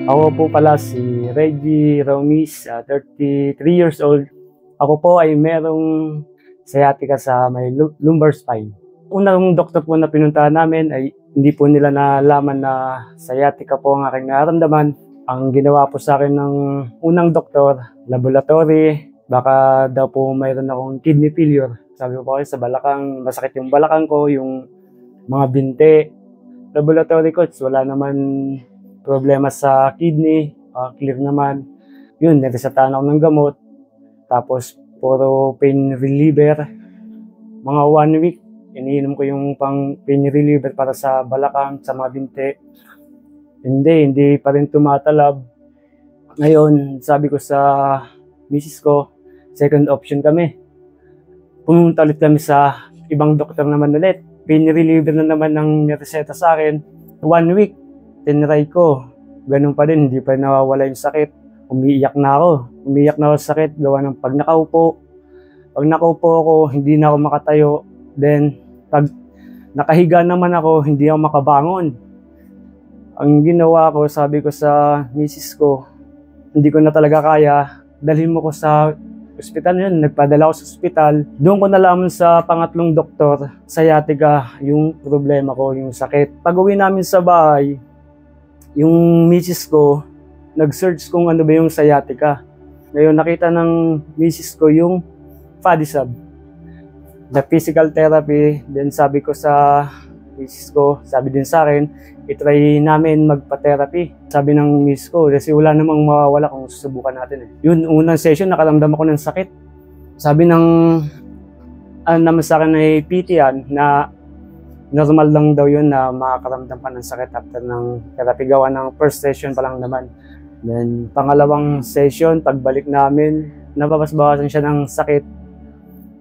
Ako po pala si Reggie Raumis, 33 years old. Ako po ay merong sciatica sa may lumbar spine. Unang doktor po na pinuntahan namin ay hindi po nila nalaman na sciatica po ang aking nararamdaman. Ang ginawa po sa akin ng unang doktor, laboratory, baka daw po mayroon akong kidney failure. Sabi ko po sa balakang, masakit yung balakang ko, yung mga binte. Laboratory coach, wala naman problema sa kidney, clear naman. Yun, niresetahan ako ng gamot. Tapos, puro pain reliever. Mga 1 week, iniinom ko yung pang pain reliever para sa balakang, sa mga binte. Hindi pa rin tumatalab. Ngayon, sabi ko sa misis ko, second option kami. Pumunta ulit kami sa ibang doktor naman ulit. Pain reliever na naman ang nireseta sa akin. 1 week. Tinry ko, ganun pa rin, hindi pa nawawala yung sakit. Umiiyak na ako sa sakit, gawa ng pag nakaupo. Pag nakaupo ako, hindi na ako makatayo. Then, pag nakahiga naman ako, hindi ako makabangon. Ang ginawa ko, sabi ko sa misis ko, hindi ko na talaga kaya, dalhin mo ko sa ospital yun. Nagpadala ako sa ospital. Doon ko nalaman sa pangatlong doktor, sciatica, yung problema ko, yung sakit. Pag uwi namin sa bahay, yung misis ko, nag-search kung ano ba yung sciatica. Ngayon, nakita ng misis ko yung Fadisab. The physical therapy. Then sabi ko sa misis ko, sabi din sa akin, itry namin magpa-therapy. Sabi ng misis ko, kasi wala namang mawawala kung susubukan natin. Yun, unang session, nakaramdam ako ng sakit. Sabi ng, naman sa akin ay PT yan, na normal lang daw yun na makakaramdam pa ng sakit after ng therapy, gawa ng first session pa lang naman. Then, pangalawang session, pagbalik namin, nababas-bawasan siya ng sakit.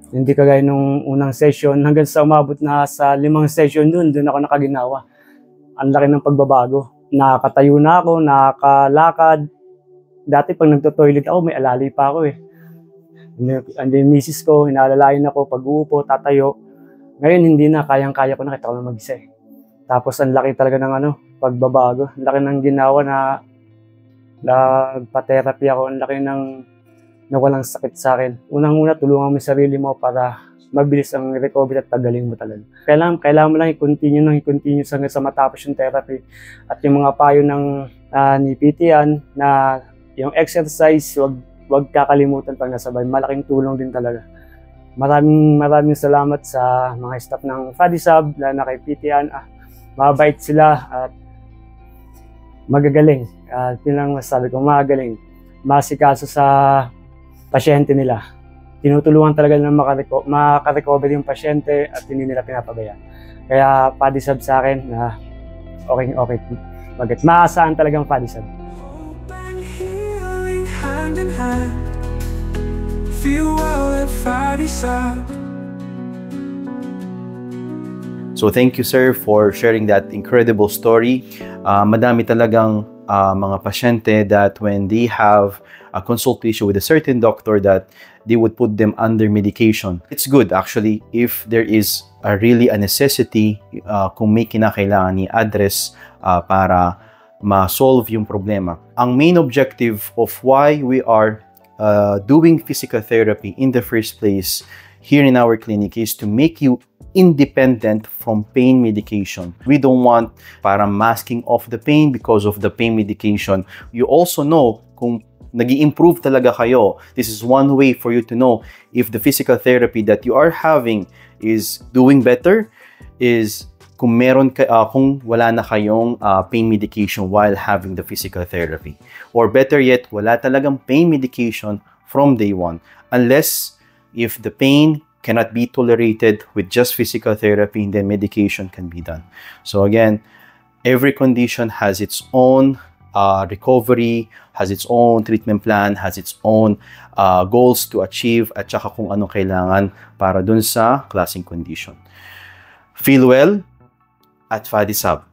Hindi kagaya nung unang session, hanggang sa umabot na sa 5 session doon ako nakaginawa. Ang laki ng pagbabago. Nakakatayo na ako, nakakalakad. Dati pag nagto-toilet ako, may alalay pa ako eh. And then misis ko, hinalalayan ako, pag-uupo, tatayo. Ngayon, hindi na. Kayang-kaya ko na. Kita ko na mag-isa eh. Tapos, ang laki talaga ng pagbabago. Ang laki ng ginawa na nagpa-therapy ako. Ang laki ng nawalang sakit sa akin. Unang-una, tulungan mo yung sarili mo para mabilis ang recovery at tagaling mo talaga. Kailangan mo lang i-continue hanggang sa matapos yung therapy. At yung mga payo ng ni PT yan, na yung exercise, wag kakalimutan pag nasabay. Malaking tulong din talaga. Maraming salamat sa mga staff ng Fadisab, na kay PTN. Mabait sila at magagaling. Yun lang masasabi ko, magagaling. Masikaso sa pasyente nila. Tinutulungan talaga na makarecover yung pasyente at hindi nila pinapabayaan. Kaya Fadisab sa akin na okay. Maaasahan talagang Fadisab. Feel well at Fadisab. So thank you, sir, for sharing that incredible story. Madami talagang mga pasyente that when they have a consultation with a certain doctor that they would put them under medication. It's good actually if there is really a necessity kung may kinakailangan i-address para ma-solve yung problema. Ang main objective of why we are doing physical therapy in the first place here in our clinic is to make you independent from pain medication. We don't want para masking off the pain because of the pain medication. You also know kung nag-i-improve talaga kayo. This is one way for you to know if the physical therapy that you are having is doing better, is kung wala na kayong pain medication while having the physical therapy. Or better yet, wala talagang pain medication from day one. Unless if the pain cannot be tolerated with just physical therapy, then medication can be done. So again, every condition has its own recovery, has its own treatment plan, has its own goals to achieve, at saka kung ano kailangan para dun sa klaseng condition. Feel well at Fadisab.